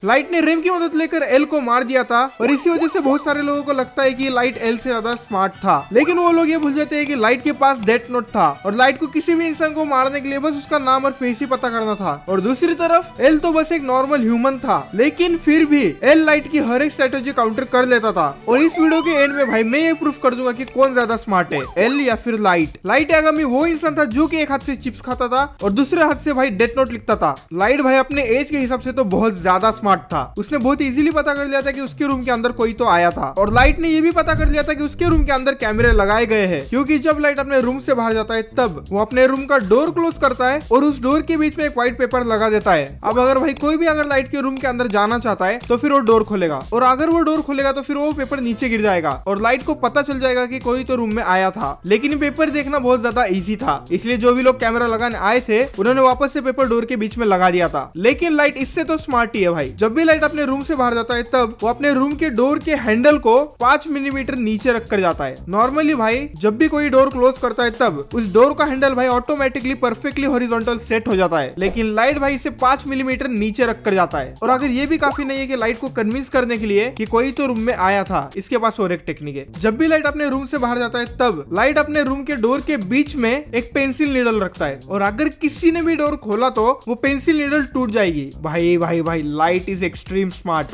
Light ने RAM की मदद लेकर एल को मार दिया था और इसी वजह से बहुत सारे लोगों को लगता है कि लाइट एल से ज्यादा स्मार्ट था, लेकिन वो लोग ये भूल जाते हैं कि लाइट के पास डेथ नोट था और लाइट को किसी भी इंसान को मारने के लिए बस उसका नाम और फेस ही पता करना था। और दूसरी तरफ एल तो बस एक नॉर्मल ह्यूमन था, लेकिन फिर भी एल लाइट की हर एक स्ट्रेटेजी काउंटर कर लेता था। और इस वीडियो के एंड में भाई मैं ये प्रूफ कर दूंगा कि कौन ज्यादा स्मार्ट है, एल या फिर लाइट। लाइट आगामी वो इंसान था जो कि एक हाथ से चिप्स खाता था और दूसरे हाथ से भाई डेथ नोट लिखता था। लाइट भाई अपने एज के हिसाब से तो बहुत ज्यादा स्मार्ट था, उसने बहुत इजीली पता कर लिया था कि उसके रूम के अंदर कोई तो आया था। और लाइट ने ये भी पता कर लिया था कि उसके रूम के अंदर कैमरे लगाए गए हैं, क्योंकि जब लाइट अपने रूम से बाहर जाता है तब वो अपने रूम का डोर क्लोज करता है और उस डोर के बीच में एक व्हाइट पेपर लगा देता है। अब अगर भाई कोई भी अगर लाइट के रूम के अंदर जाना चाहता है तो फिर वो डोर खोलेगा, और अगर वो डोर खोलेगा तो फिर वो पेपर नीचे गिर जाएगा और लाइट को पता चल जाएगा कि कोई तो रूम में आया था। लेकिन पेपर देखना बहुत ज्यादा इजी था, इसलिए जो भी लोग कैमरा लगाने आए थे उन्होंने वापस से पेपर डोर के बीच में लगा दिया था। लेकिन लाइट इससे तो स्मार्ट ही है भाई। जब भी लाइट अपने रूम से बाहर जाता है तब वो अपने रूम के डोर के हैंडल को 5 मिलीमीटर नीचे रख कर जाता है। नॉर्मली भाई जब भी कोई डोर क्लोज करता है तब उस डोर का हैंडल भाई ऑटोमेटिकली परफेक्टली हॉरिजॉन्टल सेट हो जाता है, लेकिन लाइट भाई इसे 5 मिलीमीटर नीचे रख कर जाता है। और अगर ये भी काफी नहीं है कि लाइट को कन्विंस करने के लिए कि कोई तो रूम में आया था, इसके पास और एक टेक्निक है। जब भी लाइट अपने रूम से बाहर जाता है तब लाइट अपने रूम के डोर के बीच में एक पेंसिल नीडल रखता है, और अगर किसी ने भी डोर खोला तो वो पेंसिल नीडल टूट जाएगी। भाई भाई भाई लाइट इज एक्सट्रीम स्मार्ट।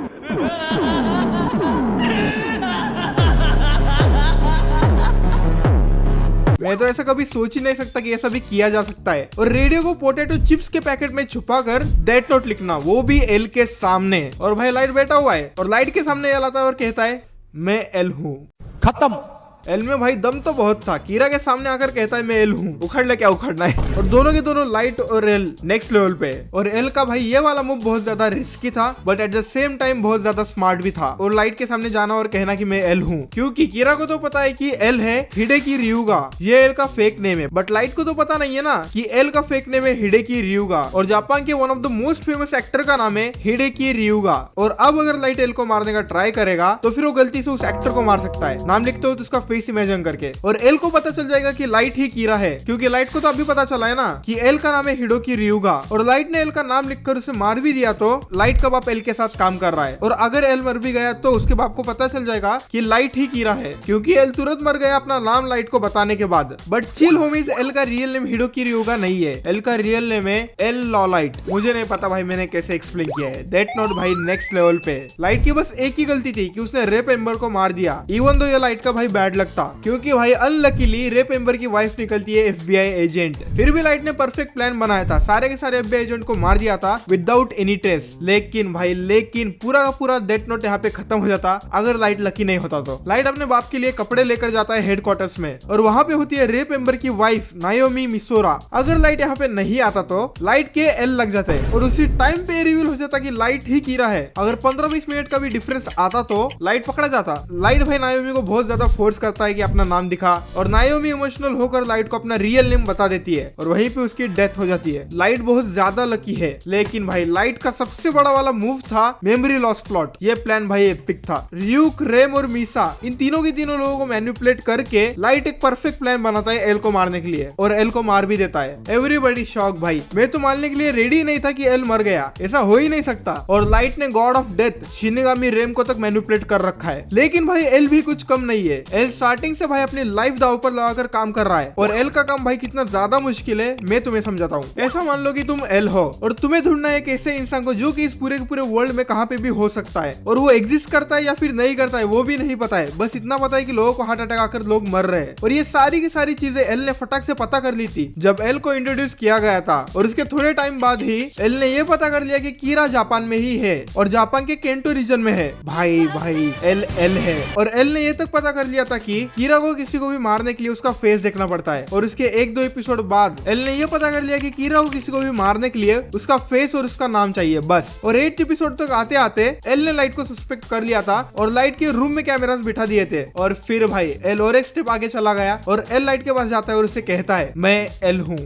मैं तो ऐसा कभी सोच ही नहीं सकता कि ऐसा भी किया जा सकता है। और रेडियो को पोटैटो चिप्स के पैकेट में छुपाकर डेथ नोट लिखना, वो भी एल के सामने। और भाई लाइट बैठा हुआ है और लाइट के सामने एल आता है और कहता है मैं एल हूँ। खत्म। एल में भाई दम तो बहुत था, कीरा के सामने आकर कहता है मैं एल हूँ, उखड़ ले क्या उखड़ना है। और दोनों के दोनों लाइट और एल नेक्स्ट लेवल पे। और एल का भाई ये वाला मूव बहुत ज्यादा रिस्की था, but at the same time बहुत ज्यादा स्मार्ट भी था। और लाइट के सामने जाना और कहना कि मैं एल हूँ, क्योंकि कीरा को तो पता है कि एल है हिडेकी रियुगा, ये एल का फेक नेम है। बट लाइट को तो पता नहीं है ना कि एल का फेक नेम है हिडेकी रियुगा, और जापान के one of the most famous actor का नाम है हिडेकी रियुगा। और अब अगर लाइट एल को मारने का ट्राई करेगा तो फिर वो गलती से उस एक्टर को मार सकता है, नाम लिखते हो तो उसका फेस इमेजिन करके। और एल को पता चल जाएगा कि लाइट ही कीरा है, क्योंकि लाइट को तो अभी पता चला है ना कि एल का नाम है हिडेकी रियुगा। और लाइट ने एल का नाम लिखकर उसे मार भी दिया तो लाइट का बाप एल के साथ काम कर रहा है। और अगर एल मर भी गया तो उसके बाप को पता चल जाएगा कि लाइट ही कीरा है, क्योंकि एल तुरंत मर गया अपना नाम लाइट को बताने के बाद। बट चिल होमीज, एल का रियल नेम हिडेकी रियुगा नहीं है, एल का रियल नेम है एल लॉलाइट। मुझे नहीं पता भाई मैंने कैसे एक्सप्लेन किया है। डेथ नोट भाई नेक्स्ट लेवल पे। लाइट की बस एक ही गलती थी कि उसने रेप एम्बर को मार दिया, इवन दो ये लाइट का भाई बैड लगता, क्योंकि भाई अनलकीली रेप एम्बर की वाइफ निकलती है FBI एजेंट। फिर भी लाइट ने परफेक्ट प्लान बनाया था, सारे के सारे FBI एजेंट को मार दिया था विदाउट एनी ट्रेस। लेकिन पूरा का पूरा डेथ नोट यहाँ पे खत्म हो जाता अगर लाइट लकी नहीं होता तो। लाइट अपने बाप के लिए कपड़े लेकर जाता है हेडक्वार्टर्स में, और वहाँ पे होती है रेप एम्बर की वाइफ नायोमी मिसोरा। अगर लाइट यहाँ पे नहीं आता तो लाइट के एल लग जाते और उसी टाइम पे रिवील हो जाता कि लाइट ही कीरा है। अगर 15-20 मिनट का भी डिफरेंस आता तो लाइट पकड़ा जाता। लाइट भाई नायोमी को बहुत ज्यादा फोर्स करता है कि अपना नाम दिखा, और नायोमी इमोशनल होकर लाइट को अपना रियल नेम बता देती है, और वहीं पे उसकी डेथ हो जाती है। लाइट बहुत ज्यादा लकी है। लेकिन भाई लाइट का सबसे बड़ा वाला मूव था मेमोरी लॉस प्लॉट। ये प्लान भाई एपिक था। रियूक, रेम और मीसा, इन तीनों के तीनों लोगों को मैनिपुलेट करके लाइट एक परफेक्ट प्लान बनाता है एल को मारने के लिए, और एल को मार भी देता है। एवरीबॉडी शॉक भाई। मैं तो मानने के लिए रेडी नहीं था कि एल मर गया, ऐसा हो ही नहीं सकता। और लाइट ने गॉड ऑफ डेथ शिनिगामी रेम को तक मैनिपुलेट कर रखा है। लेकिन भाई एल भी कुछ कम नहीं है। एल स्टार्टिंग से भाई अपनी लाइफ दांव पर लगाकर काम कर रहा है, और एल का काम भाई कितना ज्यादा मुश्किल है मैं तुम्हें समझाता हूँ। ऐसा मान लो कि तुम एल हो और तुम्हें ढूंढना है एक ऐसे इंसान को जो कि इस पूरे के पूरे वर्ल्ड में कहाँ पे भी हो सकता है, और वो एग्जिस्ट करता है या फिर नहीं करता है वो भी नहीं पता है। बस इतना पता है कि लोगों को हार्ट अटैक आकर लोग मर रहे हैं। और ये सारी की सारी चीजें एल ने फटाक से पता कर ली थी जब एल को इंट्रोड्यूस किया गया था। और उसके थोड़े टाइम बाद ही एल ने ये पता कर लिया कि कीरा जापान में ही है, और जापान के केंटो रीजन में है। भाई एल है। और एल ने ये तक पता कर लिया था कि कीरा को किसी को भी मारने के लिए उसका फेस देखना पड़ता है। और उसके 1-2 एपिसोड बाद एल ने ये पता कर लिया कि कीरा को किसी को भी मारने के लिए उसका फेस और उसका नाम चाहिए बस। और 8 एपिसोड तक आते आते एल ने लाइट को सस्पेक्ट कर लिया था और लाइट के रूम में कैमरास बिठा दिए थे। और फिर भाई एल और एक स्टेप आगे चला गया और एल लाइट के पास जाता है और उससे कहता है मैं एल हूँ।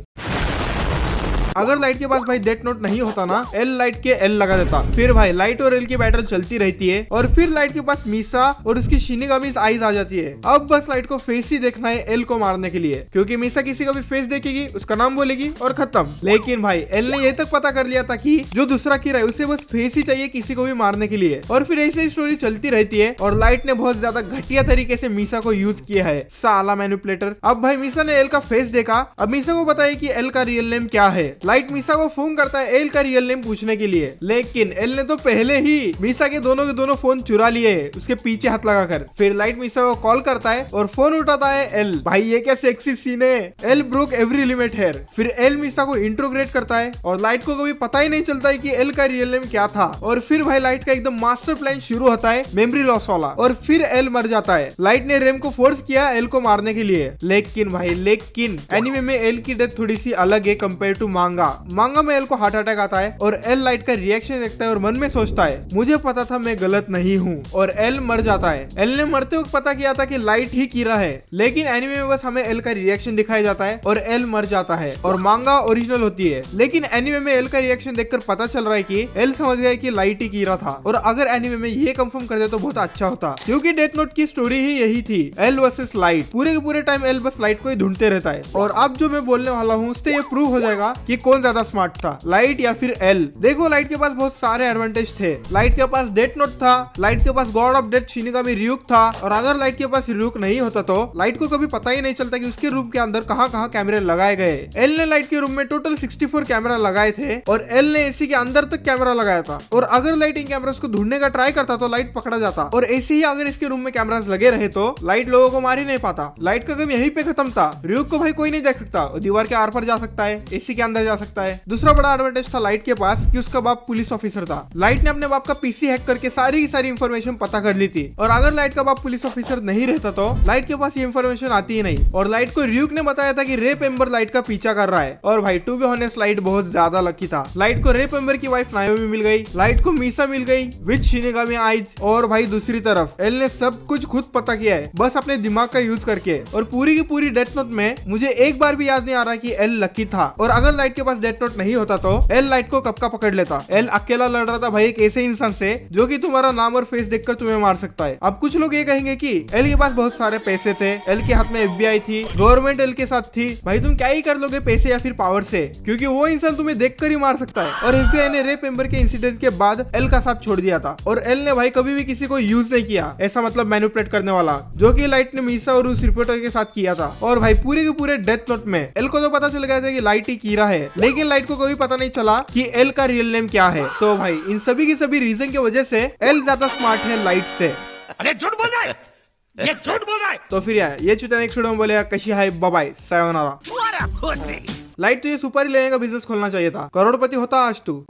अगर लाइट के पास भाई डेथ नोट नहीं होता ना, एल लाइट के एल लगा देता। फिर भाई लाइट और एल की बैटल चलती रहती है और फिर लाइट के पास मीसा और उसकी शिनिगामी आइज आ जाती है। अब बस लाइट को फेस ही देखना है एल को मारने के लिए, क्योंकि मीसा किसी का भी फेस देखेगी उसका नाम बोलेगी और खत्म। लेकिन भाई एल ने ये तक पता कर लिया था कि जो दूसरा कीरा है उसे बस फेस ही चाहिए किसी को भी मारने के लिए। और फिर ऐसे ही स्टोरी चलती रहती है और लाइट ने बहुत ज्यादा घटिया तरीके से मीसा को यूज किया है, साला मैनिपुलेटर। अब भाई मीसा ने एल का फेस देखा। अब मीसा को बताया कि एल का रियल नेम क्या है। लाइट मीसा को फोन करता है एल का रियल नेम पूछने के लिए, लेकिन एल ने तो पहले ही मीसा के दोनों फोन चुरा लिए उसके पीछे हाथ लगाकर। फिर लाइट मीसा को कॉल करता है और फोन उठाता है एल। भाई ये क्या सेक्सी सीन है। L broke every limit here. फिर एल मीसा को इंट्रोग्रेट करता है और लाइट को कभी पता ही नहीं चलता है कि एल का रियल नेम क्या था। और फिर भाई लाइट का एकदम मास्टर प्लान शुरू होता है, मेमोरी लॉस वाला। और फिर एल मर जाता है। लाइट ने रेम को फोर्स किया एल को मारने के लिए, लेकिन एनिमे में एल की डेथ थोड़ी सी अलग है कंपेयर टू मांगा में एल को हार्ट अटैक आता है और एल लाइट का रिएक्शन देखता है और मन में सोचता है मुझे पता था मैं गलत नहीं हूँ, और एल मर जाता है। एल ने मरते वक्त पता किया था कि लाइट ही कीरा है, लेकिन एनिमे में बस हमें एल का रिएक्शन दिखाया जाता है और एल मर जाता है और मांगा ओरिजिनल होती है। लेकिन एनिमे में एल का रिएक्शन देखकर पता चल रहा है कि एल समझ गया कि लाइट ही कीरा था। और अगर एनिमे में ये कंफर्म कर दे तो बहुत अच्छा होता, क्योंकि डेथ नोट की स्टोरी ही यही थी, एल वर्सेस लाइट। पूरे के पूरे टाइम एल बस लाइट को ही ढूंढते रहता है। और अब जो मैं बोलने वाला हूँ उससे ये प्रूव हो जाएगा कि कौन ज्यादा स्मार्ट था, लाइट या फिर एल। देखो लाइट के पास बहुत सारे एडवांटेज थे। लाइट के पास डेथ नोट था, लाइट के पास god of death shinigami ryuk था। और अगर लाइट के पास ryuk नहीं होता तो लाइट को कभी पता ही नहीं चलता कि उसके रूम के अंदर कहाँ कहाँ कैमरे लगाए गए। एल ने लाइट के रूम में टोटल 64 कैमरा लगाए थे और एल ने एसी के अंदर तक कैमरा लगाया था। और अगर लाइट इन कैमरास को ढूंढने का ट्राई करता तो लाइट पकड़ा जाता। और ऐसे ही अगर इसके रूम में कैमरास लगे रहे तो लाइट लोगों को मार ही नहीं पाता। लाइट का काम यहीं पे खत्म था। ryuk को भाई कोई नहीं देख सकता, दीवार के आर पर जा सकता है, एसी के अंदर जा सकता है। दूसरा बड़ा एडवांटेज था लाइट के पास कि उसका बाप पुलिस ऑफिसर था। लाइट ने अपने बाप का पीसी हैक करके सारी की सारी इंफॉर्मेशन पता कर ली थी। और अगर लाइट का बाप पुलिस ऑफिसर नहीं रहता तो लाइट के पास ये इंफॉर्मेशन आती ही नहीं। और लाइट को ryuk ने बताया था कि रेप एम्बर लाइट का पीछा कर रहा है। और भाई टू बी ऑनेस्ट लाइट बहुत ज्यादा लकी था। लाइट को रेप एम्बर की वाइफ नायोमी मिल गई, लाइट को मीसा मिल गई विद शिनिगामी आइज। और भाई दूसरी तरफ एल ने सब कुछ खुद पता किया है, बस अपने दिमाग का यूज करके। और पूरी की पूरी डेथ नोट में मुझे एक बार भी याद नहीं आ रहा कि एल लकी था। और अगर लाइट के पास डेथ नोट नहीं होता तो एल लाइट को कब का पकड़ लेता। एल अकेला लड़ रहा था भाई एक ऐसे इंसान से जो कि तुम्हारा नाम और फेस देखकर तुम्हें मार सकता है। अब कुछ लोग ये कहेंगे कि एल के पास बहुत सारे पैसे थे, एल के हाथ में FBI थी, गवर्नमेंट एल के साथ थी। भाई तुम क्या ही कर लोगे पैसे या फिर पावर से, क्योंकि वो इंसान तुम्हें देखकर ही मार सकता है। और FBI ने रेप एम्बर के इंसिडेंट के बाद एल का साथ छोड़ दिया था। और एल ने भाई कभी भी किसी को यूज नहीं किया, ऐसा मतलब मैनिपुलेट करने वाला, जो कि लाइट ने मीसा और उस रिपोर्टर के साथ किया था। और भाई पूरे के पूरे डेथ नोट में एल को तो पता चल गया था कि लाइट ही कीरा है, लेकिन लाइट को कभी पता नहीं चला कि एल का रियल नेम क्या है। तो भाई इन सभी की सभी रीजन की वजह से एल ज्यादा स्मार्ट है लाइट से। अरे झूठ बोल रहा है, ये झूठ बोल रहा है। तो फिर यार ये चुता नेक्स्ट वीडियो में बोलेगा कशी हाय बाय सायोनारा। लाइट तो ये सुपारी लेने का बिजनेस खोलना चाहिए था, करोड़पति होता आज तू।